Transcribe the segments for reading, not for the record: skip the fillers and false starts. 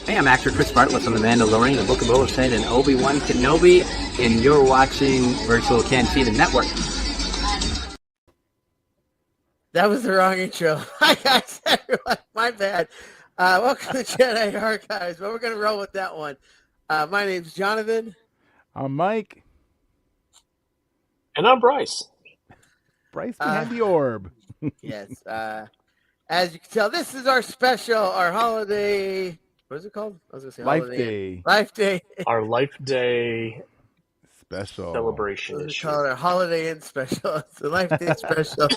Hey, I'm actor Chris Bartlett from The Mandalorian, The Book of Boba Fett, and Obi-Wan Kenobi, and you're watching Virtual Cantina Network. That was the wrong intro. Hi, guys. Everyone. My bad. Welcome to Jedi Archives. But we're going to roll with that one. My name's Jonathan. I'm Mike. And I'm Bryce. Bryce behind the orb. Yes. As you can tell, this is our special, our holiday. What is it called? I was going to say Life holiday. Day. Life Day. Our Life Day Special. celebration We issue. call it our holiday and special. It's the Life Day special.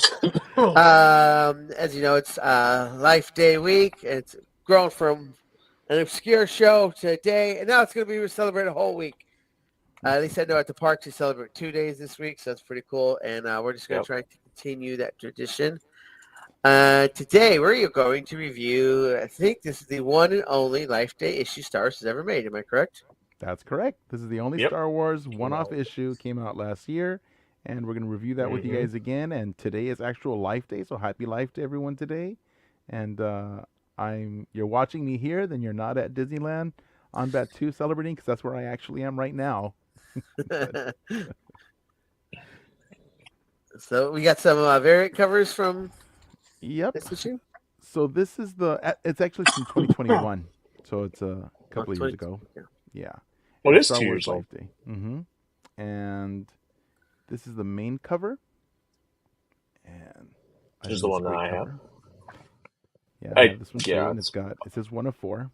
As you know, it's Life Day week. It's grown from an obscure show today, and now it's going to be celebrated a whole week. At least I know at the park to celebrate 2 days this week, so that's pretty cool. And we're just going to try to continue that tradition. Today, we're going to review, I think this is the one and only Life Day issue Star Wars has ever made. Am I correct? That's correct. This is the only Star Wars one-off issue. Came out last year, and we're going to review that with you guys again. And today is actual Life Day, so happy Life Day, everyone, today. And you're watching me here, then you're not at Disneyland on Bat 2 celebrating, because that's where I actually am right now. So we got some variant covers from this issue. So this is it's actually from 2021, so it's a couple of years ago. Yeah. Well, it's Star 2 Wars years old. Life Day. And this is the main cover. And this is the one that I have. Yeah, I have this one too. And it says 1 of 4.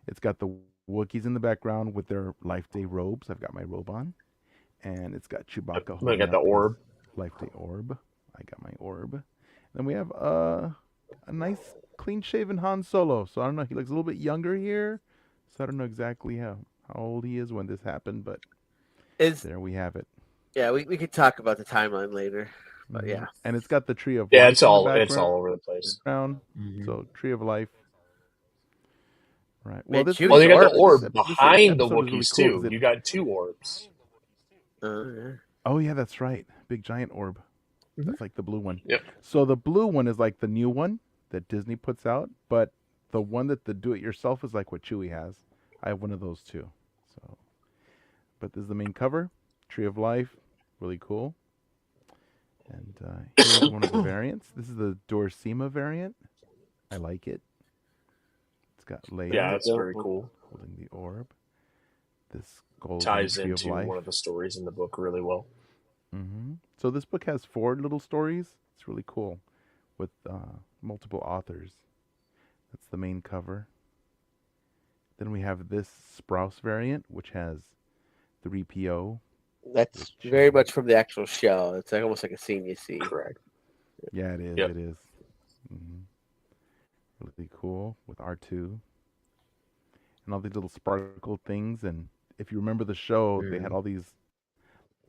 It's got the Wookiees in the background with their Life Day robes. I've got my robe on. And it's got Chewbacca. I got the orb. Life Day orb. I got my orb. Then we have a nice clean-shaven Han Solo. So I don't know. He looks a little bit younger here. So I don't know exactly how old he is when this happened, but there we have it. Yeah, we could talk about the timeline later. But yeah. And it's got the Tree of Life. Yeah, it's all over the place. So Tree of Life. Right. Well, you got the orb behind the Wookiees too. You got 2 orbs. Oh yeah, that's right. Big giant orb. That's like the blue one. Yep. So the blue one is like the new one that Disney puts out, but the one that the do-it-yourself is like what Chewie has. I have one of those too. So, but this is the main cover. Tree of Life, really cool. And here's one of the variants. This is the Dorsima variant. I like it. It's got Leia. Yeah, that's very cool. Holding the orb. This gold ties Tree into of Life. one of the stories in the book really well. So this book has 4 little stories. It's really cool with multiple authors. That's the main cover. Then we have this Sprouse variant, which has 3PO. That's very much from the actual show. It's like almost like a scene you see. Correct. Yeah, it is. Yep. It is. Really cool with R2 and all these little sparkle things. And if you remember the show, they had all these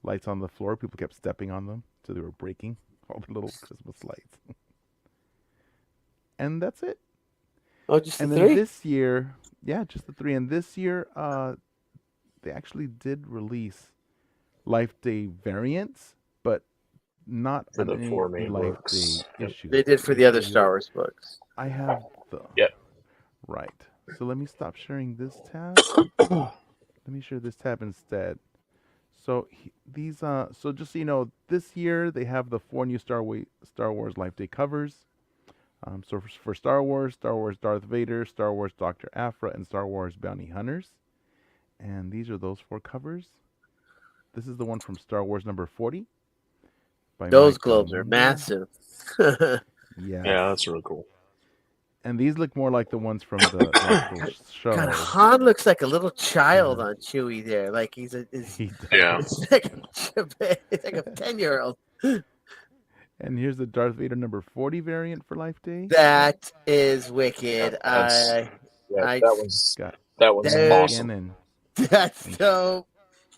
lights on the floor. People kept stepping on them, so they were breaking all the little Christmas lights. And that's it. Oh, just and the then 3? This year, just the 3. And this year, they actually did release Life Day variants, but not for the 4 main Life books. Day issues. They did for the other Star Wars books. I have the. Yep. Right. So let me stop sharing this tab. Let me share this tab instead. So these, so just so you know, this year they have the 4 new Star Wars Life Day covers. So for Star Wars Darth Vader, Star Wars Dr. Aphra, and Star Wars Bounty Hunters. And these are those 4 covers. This is the one from Star Wars number 40. Those globes are massive. Yeah, that's really cool. And these look more like the ones from the actual show. God, Han looks like a little child on Chewie there. Like he's it's like a 10-year-old. And here's the Darth Vader number 40 variant for Life Day. That is wicked. That was awesome. That's dope.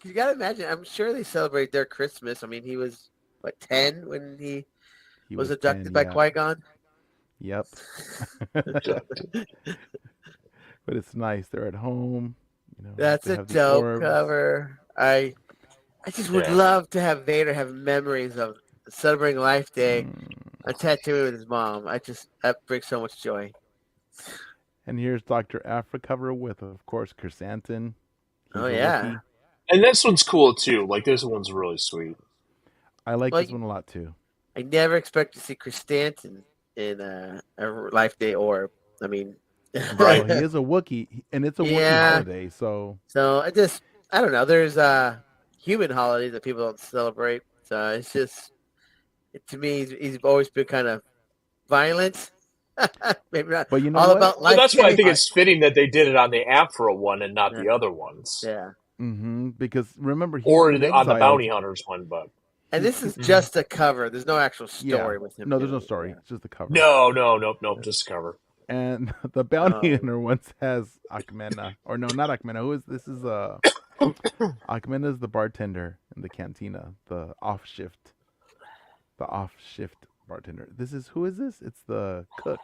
You gotta imagine. I'm sure they celebrate their Christmas. I mean, he was 10 when he was abducted by Qui-Gon. Yep. But it's nice. They're at home. That's a dope cover. I just would love to have Vader have memories of celebrating Life Day on Tatooine with his mom. That brings so much joy. And here's Dr. Afra cover with, of course, Chrysanthemum. He's a Wookiee. And this one's cool too. Like this one's really sweet. I like this one a lot too. I never expect to see Chrysanthemum in a Life Day orb. I mean, right? Well, he is a Wookiee, and it's a Wookiee holiday, so. So I don't know. There's human holidays that people don't celebrate. So it's just, to me, he's always been kind of violent. Maybe not. But you know all what? about life. Well, that's why I think it's fitting that they did it on the Afro one and not the other ones. Yeah. Because remember, he's or been on the exiled. Bounty Hunters one, but. And this is just a cover. There's no actual story with him. No, there's no story. It's just a cover. No, just a cover. And the Bounty Hunter once has Akmena. Or no, not Akmena. Who is this? Is Akmena is the bartender in the cantina, the off shift bartender. Who is this? It's the cook.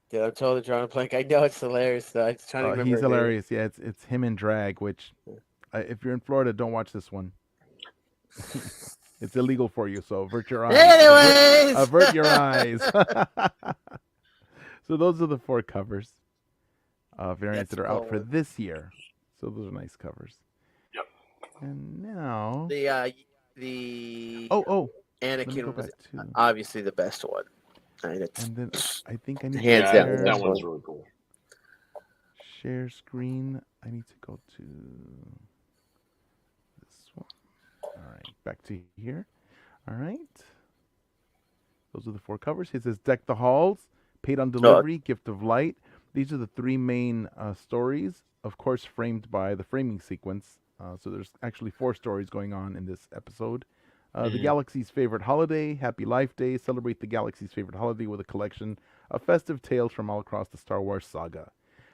Dude, I'm totally drawing a blank. I know it's hilarious though. I'm trying to remember. He's hilarious. Yeah, it's him in drag. Which, if you're in Florida, don't watch this one. It's illegal for you, so avert your eyes. Anyways! Avert your eyes. So those are the 4 covers, variants that are out for this year. So those are nice covers. Yep. And now the Anakin was obviously the best one. And then I think I need hands down. That one's really cool. Share screen. I need to go to this one. All right, back to here. All right. Those are the 4 covers. It says Deck the Halls, Paid on Delivery, Gift of Light. These are the 3 main stories, of course, framed by the framing sequence. So there's actually 4 stories going on in this episode. The Galaxy's Favorite Holiday, Happy Life Day. Celebrate the Galaxy's Favorite Holiday with a collection of festive tales from all across the Star Wars saga.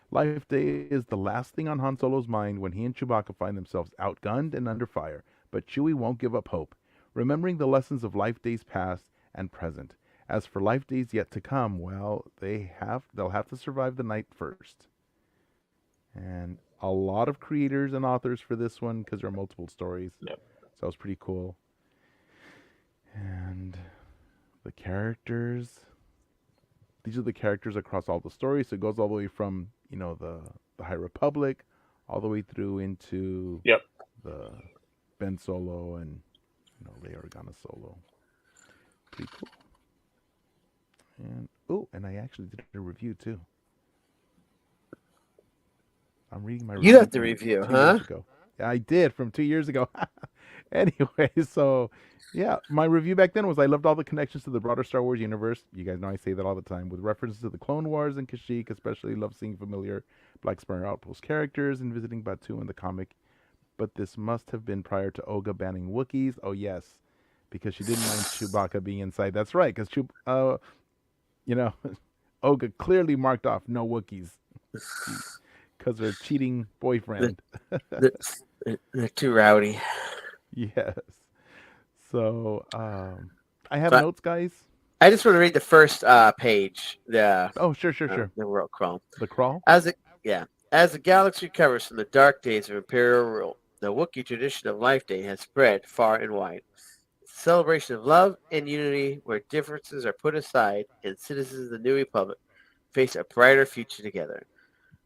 Life Day is the last thing on Han Solo's mind when he and Chewbacca find themselves outgunned and under fire. But Chewie won't give up hope, remembering the lessons of Life Days past and present. As for Life Days yet to come, well, they'll have to survive the night first. And a lot of creators and authors for this one because there are multiple stories. Yep. So that was pretty cool. And the characters. These are the characters across all the stories. So it goes all the way from, the High Republic all the way through into the Ben Solo and Leia Organa Solo. Pretty cool. And I actually did a review too. I'm reading my review. You have the review, huh? I did from 2 years ago. Anyway, so yeah, my review back then was I loved all the connections to the broader Star Wars universe. You guys know I say that all the time. With references to the Clone Wars and Kashyyyk, especially love seeing familiar Black Spire Outpost characters and visiting Batuu in the comic. But this must have been prior to Oga banning Wookiees. Oh yes, because she didn't mind Chewbacca being inside. That's right, because Oga clearly marked off no Wookiees because her cheating boyfriend. They're too rowdy. Yes. So I have notes, guys. I just want to read the first page. Sure. The world crawl. The crawl. As the galaxy recovers from the dark days of Imperial rule, the Wookiee tradition of Life Day has spread far and wide. It's a celebration of love and unity where differences are put aside and citizens of the New Republic face a brighter future together.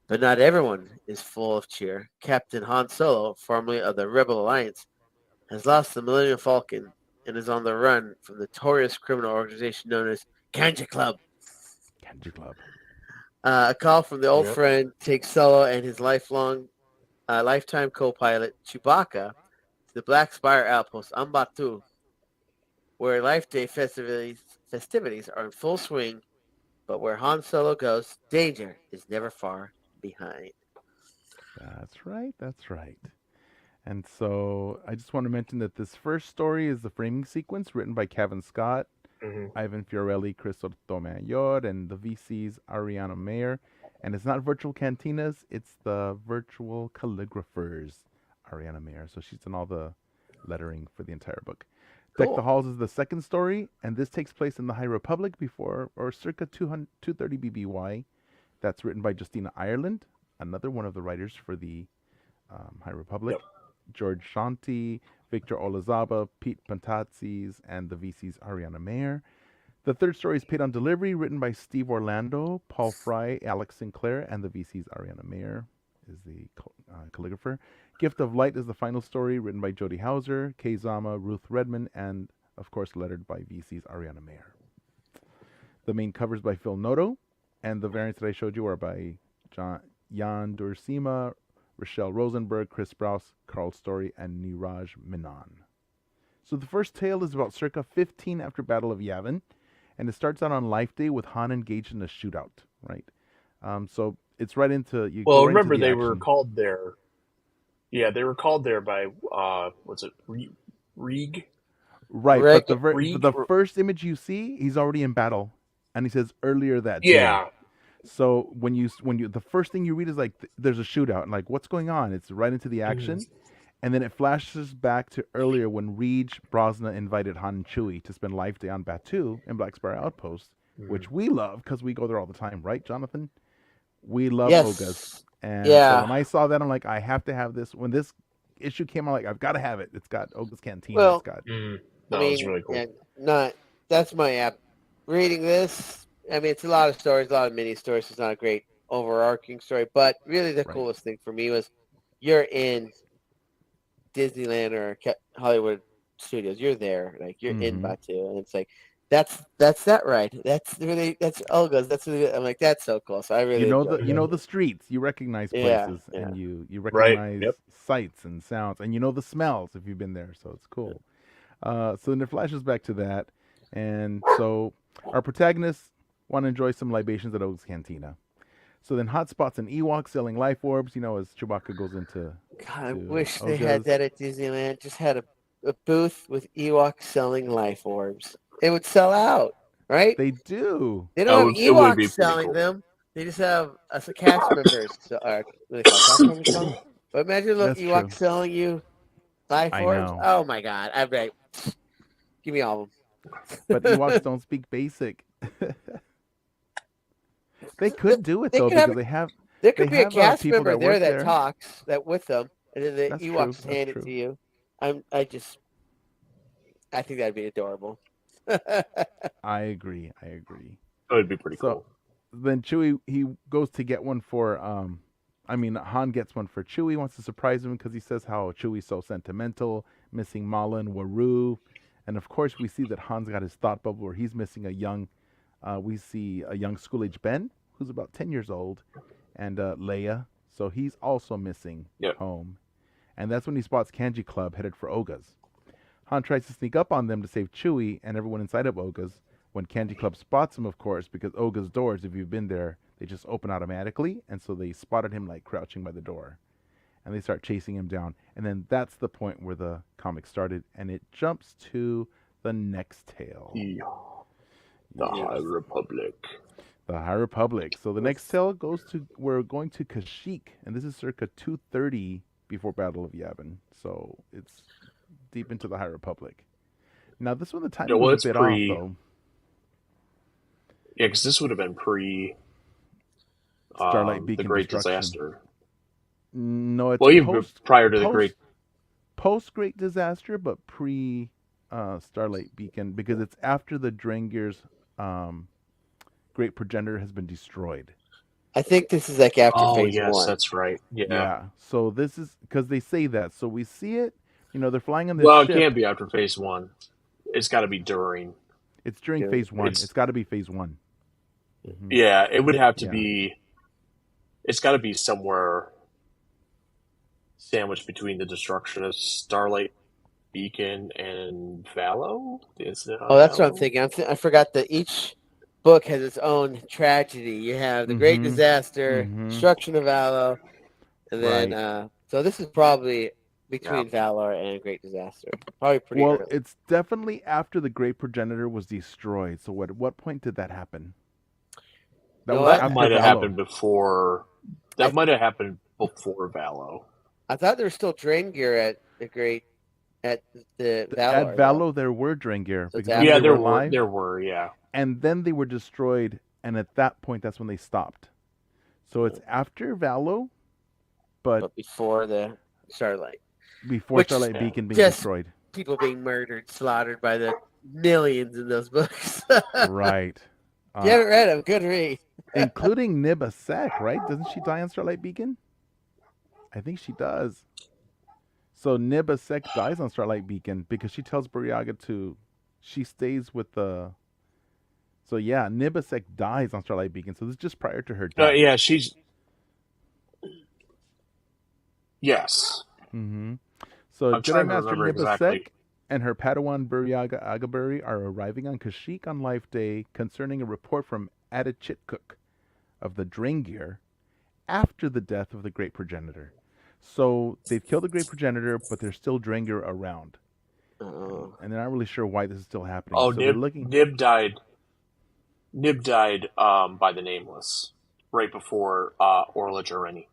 But not everyone is full of cheer. Captain Han Solo, formerly of the Rebel Alliance, has lost the Millennium Falcon and is on the run from the notorious criminal organization known as Kanja Club. A call from the old friend takes Solo and his lifetime co-pilot Chewbacca to the Black Spire Outpost on Batuu, where Life Day festivities are in full swing, but where Han Solo goes, danger is never far behind. That's right. And so I just want to mention that this first story is the framing sequence written by Kevin Scott, Ivan Fiorelli, Chris Sotomayor, and the VC's Ariana Mayer. And it's not virtual cantinas, it's the virtual calligraphers, Ariana Mayer. So she's done all the lettering for the entire book. Cool. Deck the Halls is the second story, and this takes place in the High Republic before or circa 230 BBY. That's written by Justina Ireland, another one of the writers for the High Republic. Yep. George Shanti, Victor Olazaba, Pete Pantazis, and the VC's Ariana Mayer. The third story is Paid on Delivery, written by Steve Orlando, Paul Fry, Alex Sinclair, and the VC's Ariana Mayer is the calligrapher. Gift of Light is the final story, written by Jody Hauser, Kay Zama, Ruth Redman, and, of course, lettered by VC's Ariana Mayer. The main covers by Phil Noto, and the variants that I showed you are by Jan Duursema, Rochelle Rosenberg, Chris Sprouse, Carl Story, and Niraj Menon. So the first tale is about circa 15 after Battle of Yavin, and it starts out on Life Day with Han engaged in a shootout, right? So it's right into you. Well, go right remember into the they action. were called there. Yeah, they were called there by what's it? Rieg. Right, Rieg. but Rieg? the first image you see, he's already in battle, and he says earlier that Yeah. day. So when you the first thing you read is like there's a shootout, and like what's going on? It's right into the action. And then it flashes back to earlier when Reej Brosna invited Han and Chewie to spend Life Day on Batuu in Black Spire Outpost, which we love because we go there all the time, right, Jonathan? We love Yes. Ogas. And Yeah. so when I saw that, I'm like, I have to have this. When this issue came out, like, I've got to have it. It's got Oga's Cantina. Well, it's got... No, it's really cool. That's my app. Reading this, I mean, it's a lot of stories, a lot of mini stories. It's not a great overarching story, but really the coolest thing for me was you're in Disneyland or Hollywood Studios. You're there, like you're in Batuu, and it's like that's that right. That's Olga's. That's really, I'm like that's so cool. So I really you know the streets. You recognize places, and you recognize sights and sounds, and you know the smells if you've been there. So it's cool. So then it flashes back to that, and so our protagonists want to enjoy some libations at Oga's Cantina. So then Hot spots an Ewok selling life orbs, as Chewbacca goes into... God, I wish they had that at Disneyland. Just had a booth with Ewoks selling life orbs. It would sell out, right? They do. They don't have Ewoks selling them. They just have cast members. What they call cast members? But imagine little Ewoks selling you life orbs. Know. Oh my God. I'd be like, give me all of them. But Ewoks don't speak basic. They could do it, though, because they have... There could be a cast member there that there. talks with them, and then the Ewoks hand it to you. I think that'd be adorable. I agree. That would be pretty cool. Then Chewie, he goes to get one for... Han gets one for Chewie, wants to surprise him because he says how Chewie's so sentimental, missing Mala and Waru. And, of course, we see that Han's got his thought bubble where he's missing we see a young school-age Ben, who's about 10 years old, and Leia. So he's also missing home. And that's when he spots Kanji Club headed for Oga's. Han tries to sneak up on them to save Chewie and everyone inside of Oga's when Kanji Club spots him, of course, because Oga's doors, if you've been there, they just open automatically. And so they spotted him like crouching by the door. And they start chasing him down. And then that's the point where the comic started. And it jumps to the next tale. The High Republic. The High Republic. So the next tale we're going to Kashyyyk, and this is circa 230 before Battle of Yavin. So it's deep into the High Republic. Now this one, the timing was a bit off, though. Yeah, because this would have been pre Starlight Beacon the Great Destruction. Disaster. No, it's even prior to the post Great Disaster, but pre Starlight Beacon, because it's after the Drengir's Great Progenitor has been destroyed. I think this is like after phase 1. Yes, that's right. Yeah. So this is because they say that. So we see it. They're flying on this ship. It can't be after phase 1. It's got to be during. It's during phase 1. It's got to be phase 1. Mm-hmm. Yeah, it would have to be. It's got to be somewhere sandwiched between the destruction of Starlight Beacon and Valo. That's what I'm thinking. I forgot that each book has its own tragedy. You have the Great Disaster, destruction of Valo, and then so this is probably between Valor and Great Disaster. Probably pretty early. It's definitely after the Great Progenitor was destroyed. So at what point did that happen? That might have happened before. That might have happened before Valo. I thought there was still Drengir at the Valor. At Valo, there were Drengir. So there were. And then they were destroyed, and at that point, that's when they stopped. So it's after Valo, but before the Starlight. Before Starlight Beacon being destroyed. People being murdered, slaughtered by the millions in those books. Right. If you haven't read them, good read. Including Nibba Sek, right? Doesn't she die on Starlight Beacon? I think she does. So Nibba Sek dies on Starlight Beacon because she tells Buryaga to. She stays with the. So yeah, Nibba Sek dies on Starlight Beacon. So this is just prior to her death. Yeah, she's. Yes. Mm-hmm. So I'm Jedi trying to Master remember Nibba exactly. Sek and her Padawan Buryaga Agaburi are arriving on Kashyyyk on Life Day concerning a report from Adichitkuk of the Drengir after the death of the Great Progenitor. So they've killed the Great Progenitor, but there's still Drengir around. And they're not really sure why this is still happening. Oh, so they're looking. Nib died. Nib died by the Nameless right before Orla Jareni.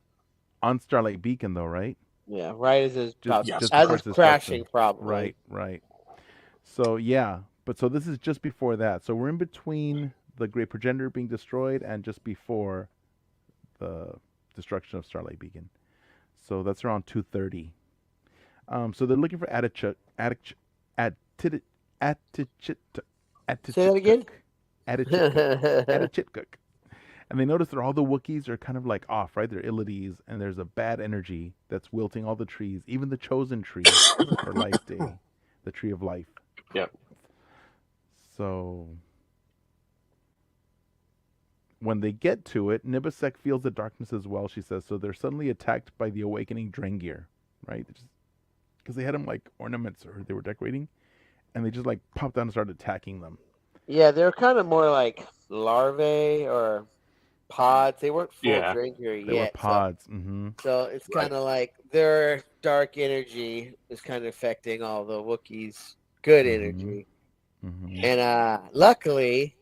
On Starlight Beacon, though, right? Yeah, right as it's Just as before it's its crashing, destruction. probably. Right. So yeah, but so this is just before that. So we're in between the Great Progenitor being destroyed and just before the destruction of Starlight Beacon. So that's around 2:30. So they're looking for Say that again. Adichitkuk. And they notice that all the Wookiees are kind of like off, right? They're ill at ease, and there's a bad energy that's wilting all the trees, even the chosen tree for Life Day, the tree of life. Yep. So when they get to it, Nibba Sek feels the darkness as well, she says. So they're suddenly attacked by the awakening Drengir, right? Because they had them like ornaments or they were decorating, and they just like popped down and started attacking them. Yeah, they're kind of more like larvae or pods. They weren't full Drengir yet. They were pods. So it's kind of like their dark energy is kind of affecting all the Wookiees' good energy. And luckily,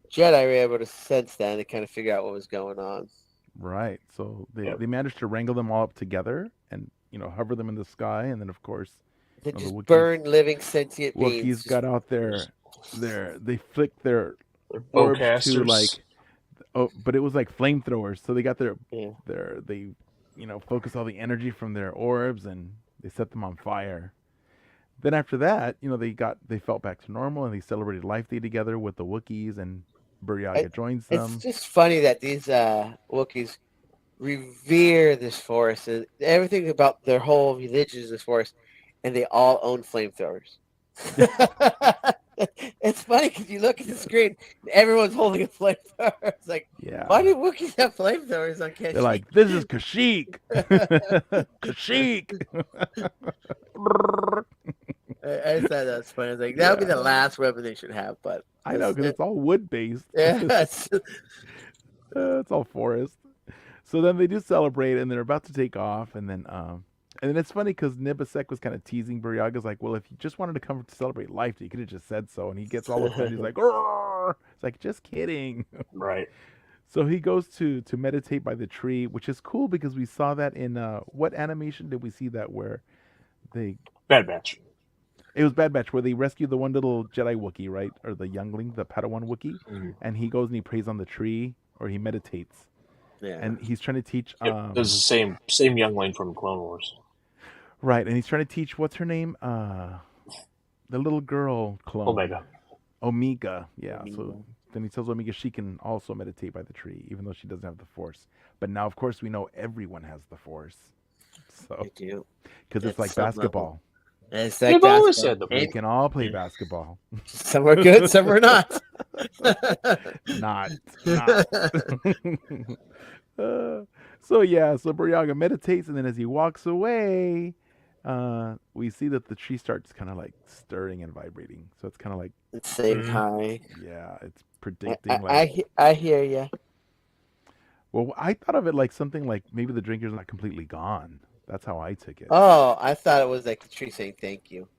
Jedi were able to sense that and kind of figure out what was going on. Right. So they managed to wrangle them all up together and hover them in the sky, and then of course they just burn living sentient beings. Wookiees got out they flicked their orbs to like. Oh, but it was like flamethrowers. So they got they focused all the energy from their orbs and they set them on fire. Then after that, they felt back to normal and they celebrated Life Day together with the Wookiees, and Buryaga joins them. It's just funny that these Wookiees revere this forest and everything about their whole religion is this forest, and they all own flamethrowers. It's funny because you look at the screen, everyone's holding a flamethrower. It's like, why do Wookiees have flamethrowers on Kashyyyk? They're like, this is Kashyyyk. Kashyyyk. I just thought that was funny. I was like, that would be the last weapon they should have. But I know, because it's all wood based. Yeah, it's all forest. So then they do celebrate, and they're about to take off, and then it's funny because Nibba Sek was kind of teasing Buryaga's like, well, if you just wanted to come to celebrate Life Day, you could have just said so. And he gets all offended. He's like, "Roar!" It's like, just kidding. Right. So he goes to meditate by the tree, which is cool because we saw that in what animation did we see that where they Bad Batch. It was Bad Batch where they rescue the one little Jedi Wookiee, right? Or the youngling, the Padawan Wookiee. And he goes and he prays on the tree or he meditates. Yeah. And he's trying to teach It was the same youngling from Clone Wars. Right, and he's trying to teach, what's her name? The little girl clone. Omega, yeah. Omega. So then he tells Omega she can also meditate by the tree, even though she doesn't have the Force. But now, of course, we know everyone has the Force. So they do. Because it's like basketball. It's like always said that we can all play basketball. Some are good, some are not. Not. So Buryaga meditates, and then as he walks away, we see that the tree starts kind of like stirring and vibrating. So it's kind of like it's saying hi. Yeah, it's predicting. I hear you. Well, I thought of it like something like maybe the drinker's not completely gone. That's how I took it. Oh, I thought it was like the tree saying thank you.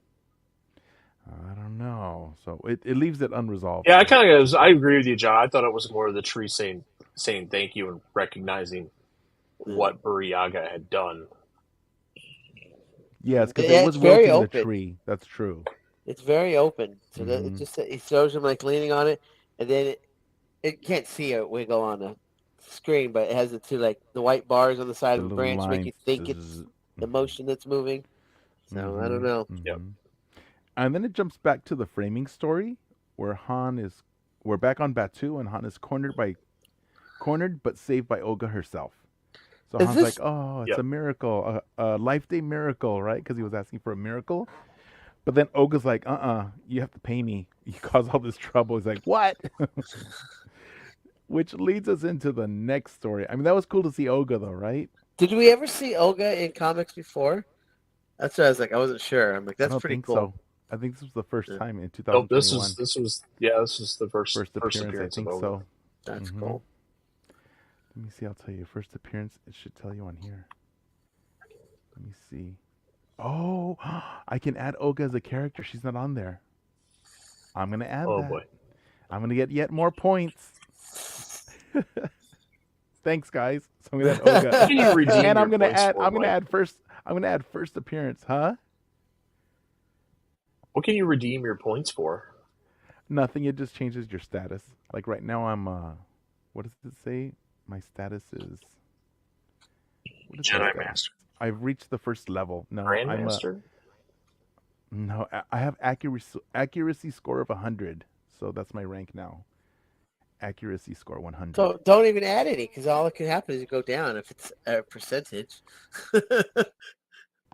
I don't know. So it leaves it unresolved. Yeah, I agree with you, John. I thought it was more of the tree saying thank you and recognizing what Buryaga had done. Yes, because it was wilting open. The tree. That's true. It's very open. So that it just it shows him like leaning on it, and then it can't see a wiggle on the screen, but it has the two like the white bars on the side of the branch make you think it's the motion that's moving. So I don't know. Yep. And then it jumps back to the framing story where we're back on Batu, and Han is cornered but saved by Olga herself. So Is Han's like, this "Oh, it's Yep. a miracle, a life day miracle, right?" Because he was asking for a miracle. But then Olga's like, you have to pay me. You caused all this trouble." He's like, "What?" Which leads us into the next story. I mean, that was cool to see Olga, though, right? did we ever see Olga in comics before? That's what I was like. I wasn't sure. I'm like, I that's don't pretty think cool. so. I think this was the first Yeah, time in Nope. 2021. This was the First first appearance, I appearance of think Oga. so. that's hmm cool. Let me see. I'll tell you. First appearance. It should tell you on here. Let me see. Oh, I can add Olga as a character. She's not on there. I'm gonna add Oh that. boy. I'm gonna get yet more points. Thanks, guys. So I'm gonna add Olga, What can you redeem and your I'm gonna points add. for, I'm gonna Mike? add first. I'm gonna add first appearance. Huh? What can you redeem your points for? Nothing. It just changes your status. Like right now, I'm. What does it say? My status is. What is my Jedi status? Master, I've reached the first level. No, I'm a. Grandmaster. No, I have accuracy score of 100. So that's my rank now. Accuracy score 100. So don't even add any because all that can happen is you go down if it's a percentage.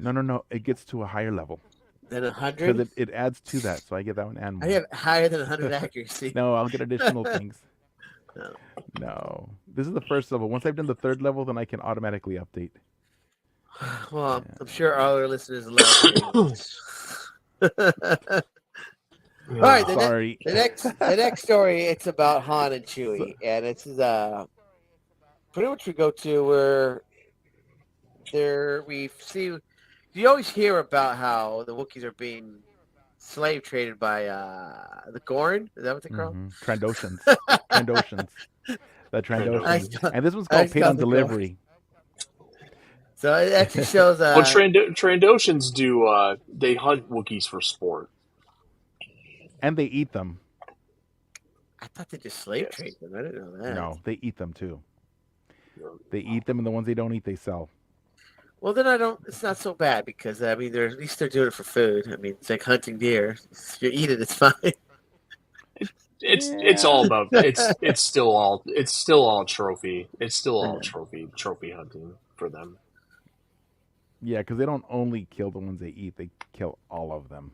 No. It gets to a higher level Then because 100. it adds to that. So I get that one and I more. have higher than 100 accuracy. No, I'll get additional things. No. No, this is the first level. Once I've done the third level, then I can automatically update. Well, Yeah. I'm sure all our listeners love English. All right, Sorry. the next story, it's about Han and So- Chewie, and it's pretty much we go to where we see. You always hear about how the Wookiees are being slave traded by the Gorn. Is that what they call? Trandoshans. Trandoshans. The Trandoshans. Trandoshans. And this one's I called just Paid call on the Gorn. Delivery. So it actually shows. Well, Trandoshans do. They hunt Wookiees for sport. And they eat them. I thought they just slave Yes. trade them. I didn't know that. No, they eat them too. They eat them, and the ones they don't eat, they sell. Well, then it's not so bad because I mean, at least they're doing it for food. I mean, it's like hunting deer. If you eat it, it's fine. It's all about it's still all trophy. It's still all trophy hunting for them. Yeah, because they don't only kill the ones they eat; they kill all of them.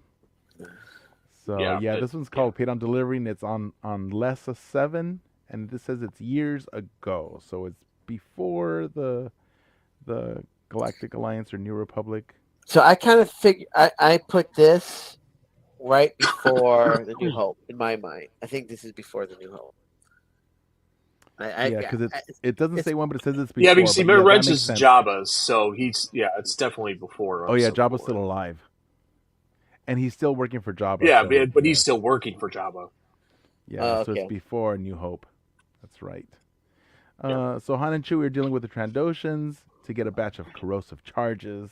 So yeah, this one's called Paid on Delivery, and it's on Lessa 7, and this says it's years ago, so it's before the Galactic Alliance or New Republic. So I kind of figure I put this right before the New Hope in my mind. I think this is before the New Hope. Yeah, because it doesn't say when, but it says it's before. Yeah, because see, but yeah, Wrench that makes is sense. Jabba's, so it's definitely before. Oh yeah, Jabba's still alive, and he's still working for Jabba. Yeah, so, but he's still working for Jabba. Yeah, so okay. it's before New Hope. That's right. So Han and Chewie are dealing with the Trandoshans to get a batch of corrosive charges.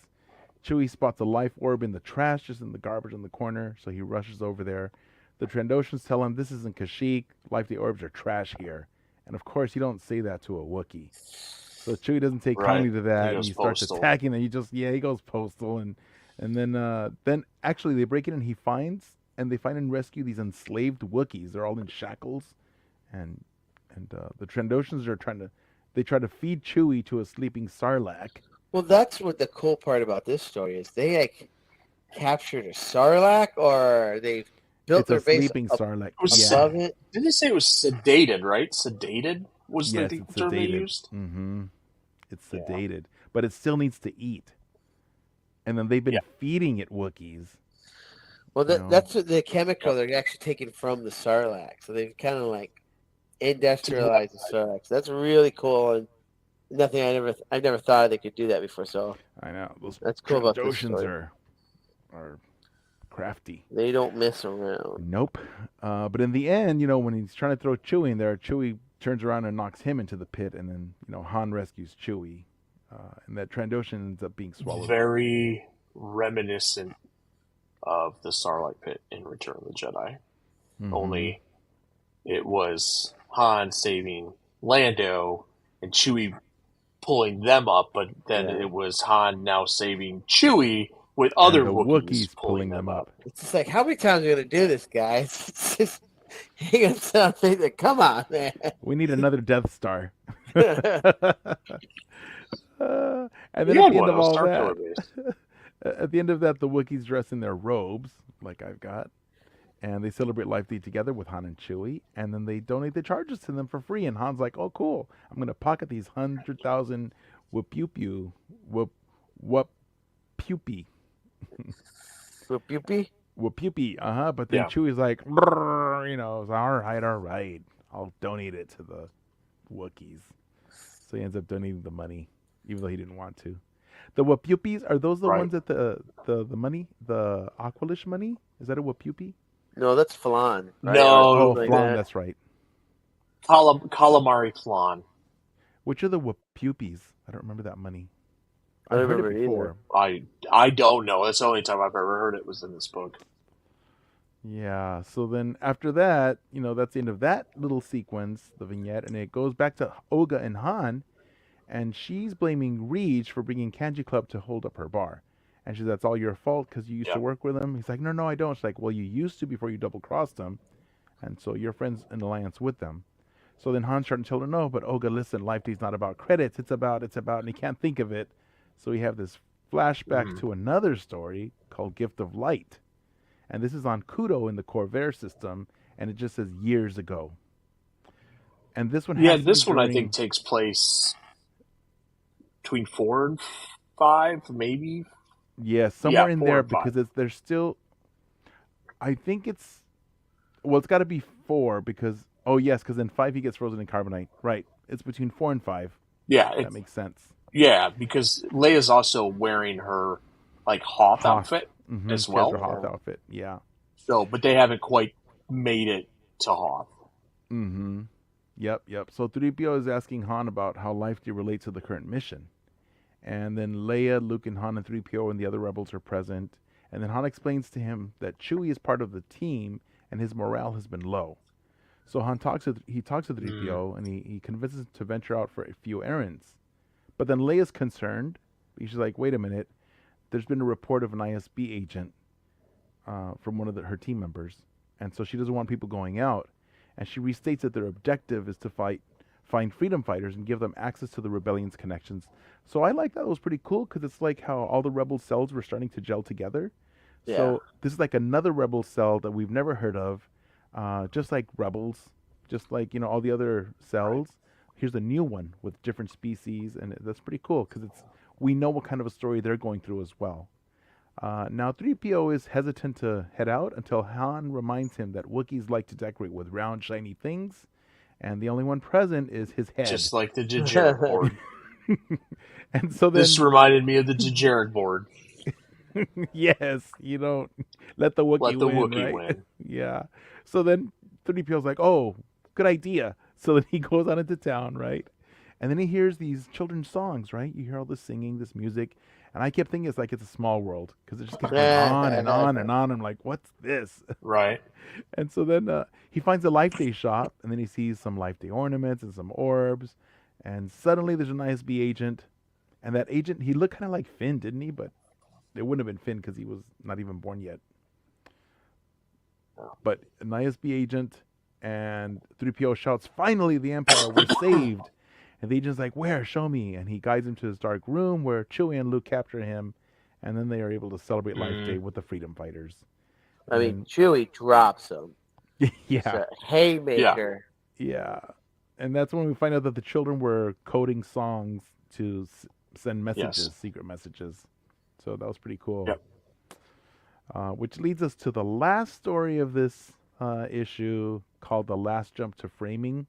Chewie spots a life orb in the trash, just in the garbage in the corner, so he rushes over there. The Trandoshans tell him this isn't Kashyyyk. Life day orbs are trash here. And of course, you don't say that to a Wookiee. So Chewie doesn't take kindly to that, and he starts attacking them. He goes postal, and then actually they break in and they find and rescue these enslaved Wookiees. They're all in shackles, and the Trandoshans are try to feed Chewie to a sleeping Sarlacc. Well, that's what the cool part about this story is. They like captured a Sarlacc, or they've built their base sleeping Sarlacc. above it. Didn't they say it was sedated? Right, sedated was yes, the it's term sedated. they used. Mm-hmm. It's sedated, but it still needs to eat. And then they've been feeding it Wookiees. Well, that's what the chemical they're actually taking from the Sarlacc. So they've kind of like industrialized the Sarlacc. So that's really cool, and nothing I never thought they could do that before. So I know that's cool about this Trandoshans story. are crafty. They don't mess around. Nope. But in the end, when he's trying to throw Chewie in there, Chewie turns around and knocks him into the pit, and then Han rescues Chewie, and that Trandoshan ends up being swallowed. Very reminiscent of the Sarlacc pit in Return of the Jedi. Mm-hmm. Only it was Han saving Lando and Chewie pulling them up, but then it was Han now saving Chewie with other the Wookiees pulling them up. It's just like, how many times are you gonna do this, guys? It's just you gonna sound like, come on, man. We need another Death Star. And then You at had the end one. of It was all Star that, Killer Base. at the end of that, the Wookiees dress in their robes, like I've got, and they celebrate Life Day together with Han and Chewie, and then they donate the charges to them for free. And Han's like, "Oh, cool! I'm gonna pocket these 100,000 whoop-pew-pew, whoop-pew-pee, Whoopie. whoop-pew-pee." But then Yeah. Chewie's like, "Brrr," it's all right. I'll donate it to the Wookiees. So he ends up donating the money, even though he didn't want to. The whoop-pew-pees, are those the Right. ones that the money, the Aqualish money? Is that a whoop-pew-pee? No, that's flan. Right? No. Oh, Like flan, that. that's right. Calamari flan. Which are the whoop-pew-pees? I don't remember that money. I don't I've heard remember it it before. I don't know. That's the only time I've ever heard it was in this book. Yeah, so then after that, that's the end of that little sequence, the vignette, and it goes back to Olga and Han, and she's blaming Reach for bringing Kanji Club to hold up her bar. And she's, that's all your fault because you used to Yep. work with him. He's like, no, I don't. She's like, well, you used to before you double-crossed him, and so you're friends in alliance with them. So then Han's starting to tell her, no, but Olga, listen, Life Day's not about credits. It's about, and he can't think of it. So we have this flashback to another story called Gift of Light. And this is on Kudo in the Corvair system, and it just says years ago. And this one has this one I think takes place between 4 and 5, maybe. Yeah, somewhere in 4 there and 5. because there's still. I think it's. Well, it's got to be 4 because. Oh, yes, because in 5 he gets frozen in carbonite. Right. It's between 4 and 5. Yeah, That makes sense. Yeah, because Leia's also wearing her Hoth outfit as She has her well. Hoth outfit. Yeah. So, but they haven't quite made it to Hoth. Mm-hmm. Yep. So 3PO is asking Han about how Life Day relates to the current mission. And then Leia, Luke, and Han and 3PO and the other rebels are present. And then Han explains to him that Chewie is part of the team and his morale has been low. So Han talks to 3PO and he convinces him to venture out for a few errands. But then Leia's concerned. She's like, wait a minute. There's been a report of an ISB agent from one of her team members. And so she doesn't want people going out. And she restates that their objective is to find freedom fighters and give them access to the rebellion's connections. So I like that. It was pretty cool because it's like how all the rebel cells were starting to gel together. Yeah. So this is like another rebel cell that we've never heard of, just like rebels, just like all the other cells. Here's a new one with different species, and that's pretty cool because we know what kind of a story they're going through as well. Now 3PO is hesitant to head out until Han reminds him that Wookiees like to decorate with round, shiny things, and the only one present is his head. Just like the Jajaric board. And so then This reminded me of the Jajaric board. yes, you don't let the Wookiee Let the win, Wookiee right? win. Yeah. So then 3PO's like, oh, good idea. So then he goes out into town, right? And then he hears these children's songs, right? You hear all this singing, this music. And I kept thinking it's like it's a small world because it just keeps going on and on and on. I'm like, what's this? Right. And so then he finds a Life Day shop, and then he sees some Life Day ornaments and some orbs. And suddenly there's an ISB agent. And that agent, he looked kind of like Finn, didn't he? But it wouldn't have been Finn because he was not even born yet. But an ISB agent, and 3PO shouts, finally, the Empire, we're saved. And the agent's like, where? Show me. And he guides him to his dark room where Chewie and Luke capture him. And then they are able to celebrate Life Day with the Freedom Fighters. I mean, Chewie drops him. It's Yeah. a haymaker. Yeah. And that's when we find out that the children were coding songs to send messages, secret messages. So that was pretty cool. Yep. Which leads us to the last story of this issue called The Last Jump to Framing.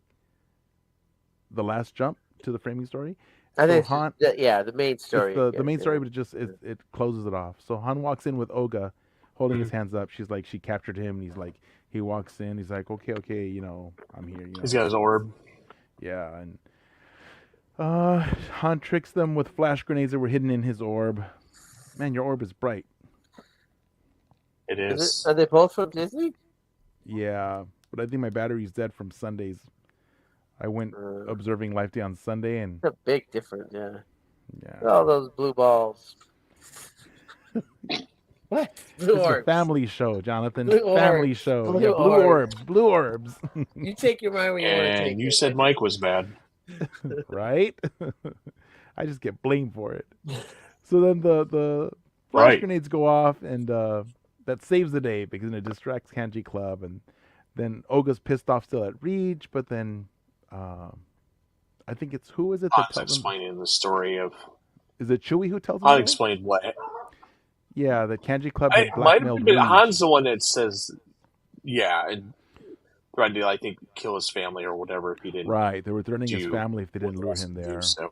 The Last Jump to the Framing story. I think Han, the main story. it's the main story, but it closes it off. So Han walks in with Olga holding his hands up. She's like, she captured him. And he's like, he walks in. He's like, okay, I'm here. He's got his orb. Yeah, and Han tricks them with flash grenades that were hidden in his orb. Man, your orb is bright. It is. Are they both from Disney? Yeah, but I think my battery's dead from Sundays. I went observing Life Day on Sunday, and It's a big difference, yeah. yeah, All those blue balls. What? Blue It's a orbs. family show, Jonathan. Blue Family orbs. show. Blue Yeah, blue orbs. orbs. Blue orbs. You take your mind where you want to take And you it. said Mike was bad. Right? I just get blamed for it. So then the flash Right. grenades go off, and that saves the day because it distracts Kanji Club, and then Oga's pissed off still at Reach, but then I think it's who is it I that was tells him? explaining the story of. Is it Chewie who tells him? I that? explained what. Yeah, the Kanji Club It had might have blackmailed been Reach. Han's the one that says, yeah, and threatened to, I think, kill his family or whatever if he didn't. Right, they were threatening his do family if they didn't what he lure has him to do, there. so.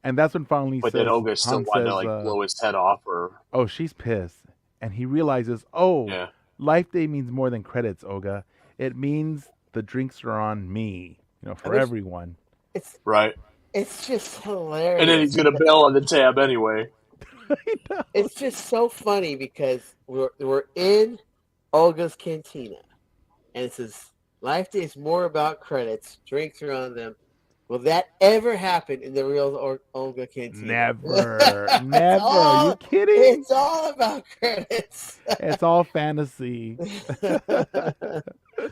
And that's when finally But then says Oga still Han wanted says, to like blow his head off, or "Oh, she's pissed," and he realizes, "Oh, yeah, Life Day means more than credits, Oga. It means the drinks are on me, for mean, everyone." It's right. it's just hilarious. And then he's gonna bail on the tab anyway. It's just so funny because we're in Olga's cantina, and it says Life Day is more about credits. Drinks are on them. Will that ever happen in the real Olga cantina? Never, It's never. Are all- you kidding? It's all about credits. It's all fantasy.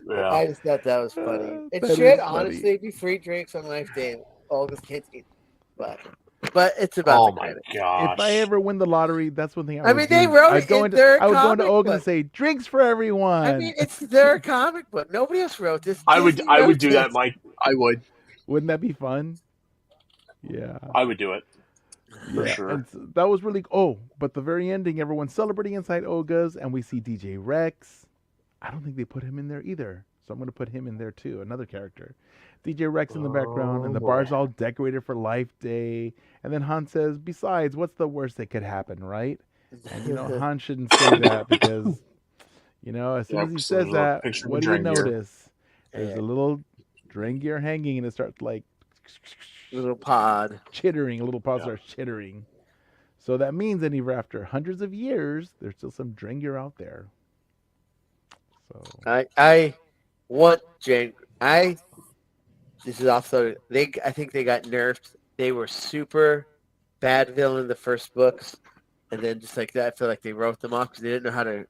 Yeah. I just thought that was funny. It That should is funny. honestly be free drinks on Life Day in Olga's cantina, but it's about Oh the my credits. gosh. If I ever win the lottery, that's one thing I I would mean, do. they wrote I'd it go in their I would go into comic Oga book. and say, "Drinks for everyone." I mean, it's their comic book. Nobody else wrote this. I would Disney wrote do that, this. Mike. I would. Wouldn't that be fun? Yeah. I would do it. For Yeah, sure. and that was really. Oh, but the very ending, everyone's celebrating inside Oga's, and we see DJ Rex. I don't think they put him in there either, so I'm going to put him in there too, another character. DJ Rex in the background, and the boy. bar's all decorated for Life Day. And then Han says, "Besides, what's the worst that could happen, right?" And Han shouldn't say that because, as soon Yep, as he so says there's a that, picture of what do you Drengir. notice? There's Yeah. a little drain gear hanging, and it starts like Little pod. chittering. A little paw Yeah. starts chittering. So that means that even after hundreds of years, there's still some Drengir out there. So I want Jane. This is also I think they got nerfed. They were super bad villain in the first books, and then just like that, I feel like they wrote them off because they didn't know how to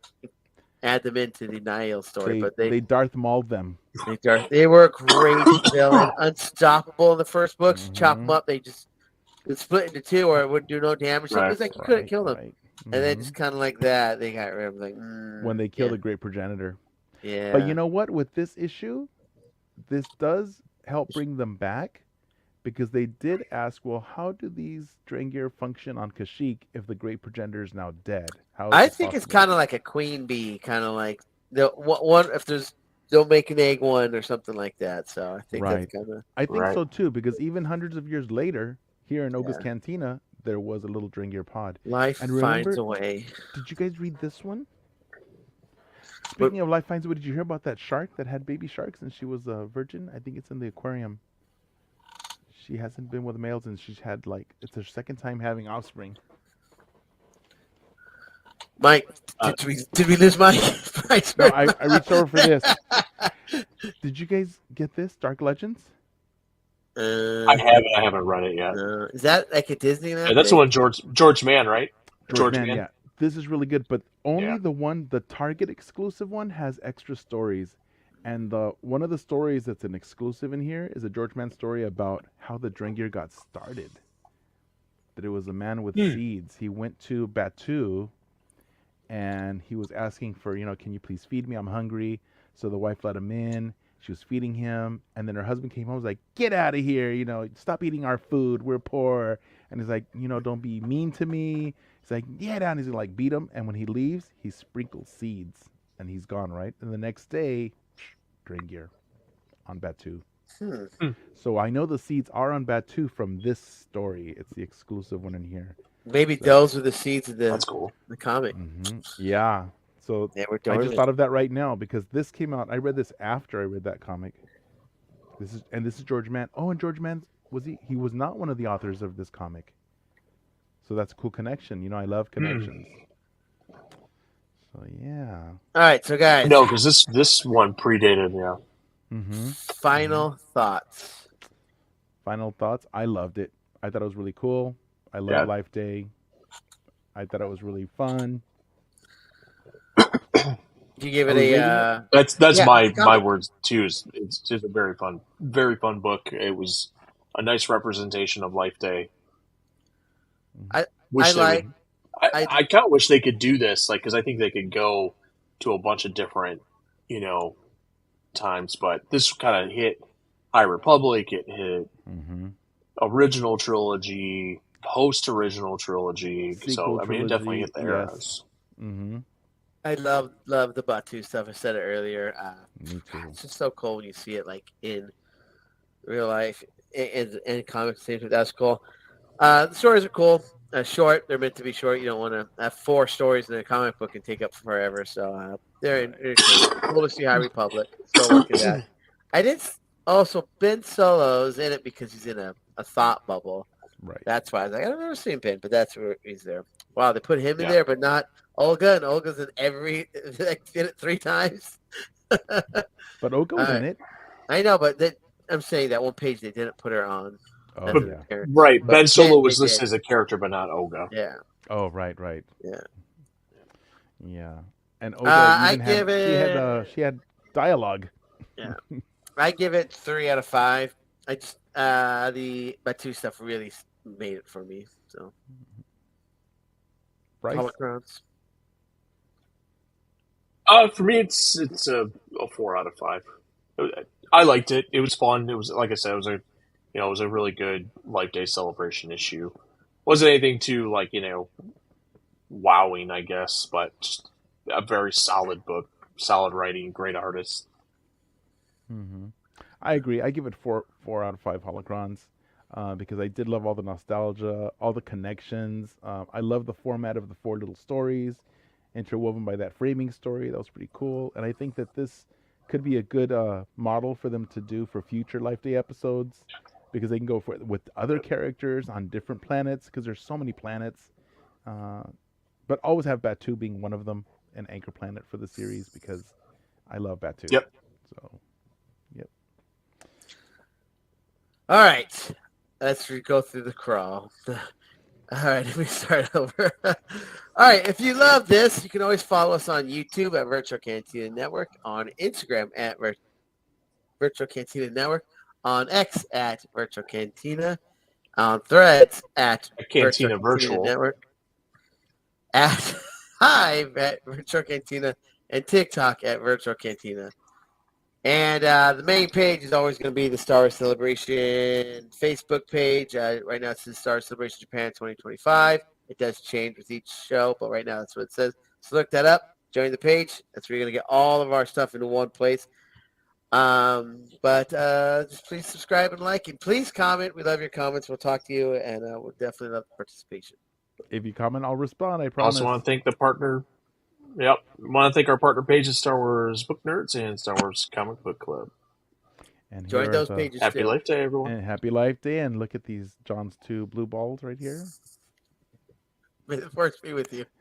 add them into the Niall story. But they Darth Mauled them. they were a great villain, unstoppable in the first books. Mhm. Chop them up, they just would split into two, or it wouldn't do no damage. Right. It was like you couldn't kill them, Right. and then Mhm. just kind of like that, they got rid of like When they killed the Great Progenitor. yeah. But you know what? With this issue, this does help bring them back because they did ask, well, how do these Drengir function on Kashyyyk if the Great Progenitor is now dead? How is I this think it's possible? kind of like a queen bee, kind of like the one if there's they'll make an egg one or something like that. So I think Right. that's kind of I think Right. so too, because even hundreds of years later, here in Oga's Yeah. Cantina, there was a little Drengir pod. life And finds remember- a way. Did you guys read this one? Speaking of Life Finds a Way, did you hear about that shark that had baby sharks and she was a virgin? I think it's in the aquarium. She hasn't been with males and she's had it's her second time having offspring. Mike, did we lose Mike? No, I reached over for this. Did you guys get this? Dark Legends? I haven't read it yet. Is that like a Disneyland? Yeah, that's the thing? one George Mann, right? George Mann, yeah. This is really good, but only Yeah. the Target exclusive one has extra stories. And one of the stories that's an exclusive in here is a George Mann story about how the Drengir got started. That it was a man with seeds. He went to Batu and he was asking for, can you please feed me? I'm hungry. So the wife let him in. She was feeding him. And then her husband came home and was like, get out of here. Stop eating our food. We're poor. And he's like, don't be mean to me. He's like, yeah, down. He's like, beat him. And when he leaves, he sprinkles seeds and he's gone, right? And the next day, Drengir on Batu. So I know the seeds are on Batu from this story. It's the exclusive one in here. Maybe those were the seeds of That's cool. the comic. Yeah. So They were I just dormant. thought of that right now because this came out. I read this after I read that comic. This is George Mann. Oh, and George Mann he was not one of the authors of this comic. So that's a cool connection. I love connections. So yeah. All right, so guys, No, because this one predated, yeah. final thoughts. Final thoughts. I loved it. I thought it was really cool. I love Yeah. Life Day. I thought it was really fun. Do you give Are it we a? rating it? That's Yeah, my the comic. words too. It's just a very fun book. It was a nice representation of Life Day. I I Wish they like. would. I I kind of wish they could do this, like, because I think they could go to a bunch of different, you know, times. But this kind of hit High Republic. It hit Mm-hmm. original trilogy, post original trilogy. Sequel So I mean, it definitely trilogy, hit the yes. eras. Mm-hmm. I love the Batu stuff. I said it earlier. Me too. It's just so cool when you see it like in real life and comics. That's cool. The stories are cool. Short. They're meant to be short. You don't want to have 4 stories in a comic book and take up forever. So they're Right. entertaining. Cool to see High Republic still working that. I did also Ben Solo's in it because he's in a thought bubble. Right. That's why I was like, I've never seen Ben, but that's where he's there. Wow, they put him in Yeah. there, but not Olga, and Olga's in every like did it 3 times. But Oko was All in right. it. I know, but I'm saying that one page they didn't put her on as Oh But an yeah. appearance. right, But Ben Solo they was did. listed as a character, but not Olga. Yeah. Oh right, right. Yeah. Yeah. And Olga I even had give it. she had dialogue. Yeah. I give it 3 out of 5. I just the Batu stuff really made it for me. So Bryce. holocrons. For me, it's a 4 out of 5. I liked it. It was fun. It was, like I said, it was a really good Life Day celebration issue. Wasn't anything too, like, wowing, I guess, but just a very solid book, solid writing, great artist. Mm-hmm. I agree. I give it 4 out of 5 holocrons because I did love all the nostalgia, all the connections. I love the format of the 4 little stories interwoven by that framing story. That was pretty cool. And I think that this could be a good model for them to do for future Life Day episodes because they can go with other characters on different planets because there's so many planets. But always have Batu being one of them, an anchor planet for the series because I love Batu. Yep. So, yep. All right. Let's go through the crawl. All right, let me start over. All right, if you love this, you can always follow us on YouTube at Virtual Cantina Network, on Instagram at Virtual Cantina Network, on X at Virtual Cantina, on Threads at Virtual Cantina Cantina Virtual. Network, at Hive at Virtual Cantina, and TikTok at Virtual Cantina. And the main page is always going to be the Star Wars Celebration Facebook page. Right now, it's the Star Wars Celebration Japan 2025. It does change with each show, but right now that's what it says. So look that up. Join the page. That's where you're going to get all of our stuff into one place. But just please subscribe and like, and please comment. We love your comments. We'll talk to you, and we'll definitely love participation. If you comment, I'll respond. I I promise. also want to thank the partner. Yep. Want to thank our partner pages, Star Wars Book Nerds and Star Wars Comic Book Club. And Join here those are pages Happy too. Life Day, everyone. and happy Life Day. And look at these John's 2 blue balls right here. May the force be with you.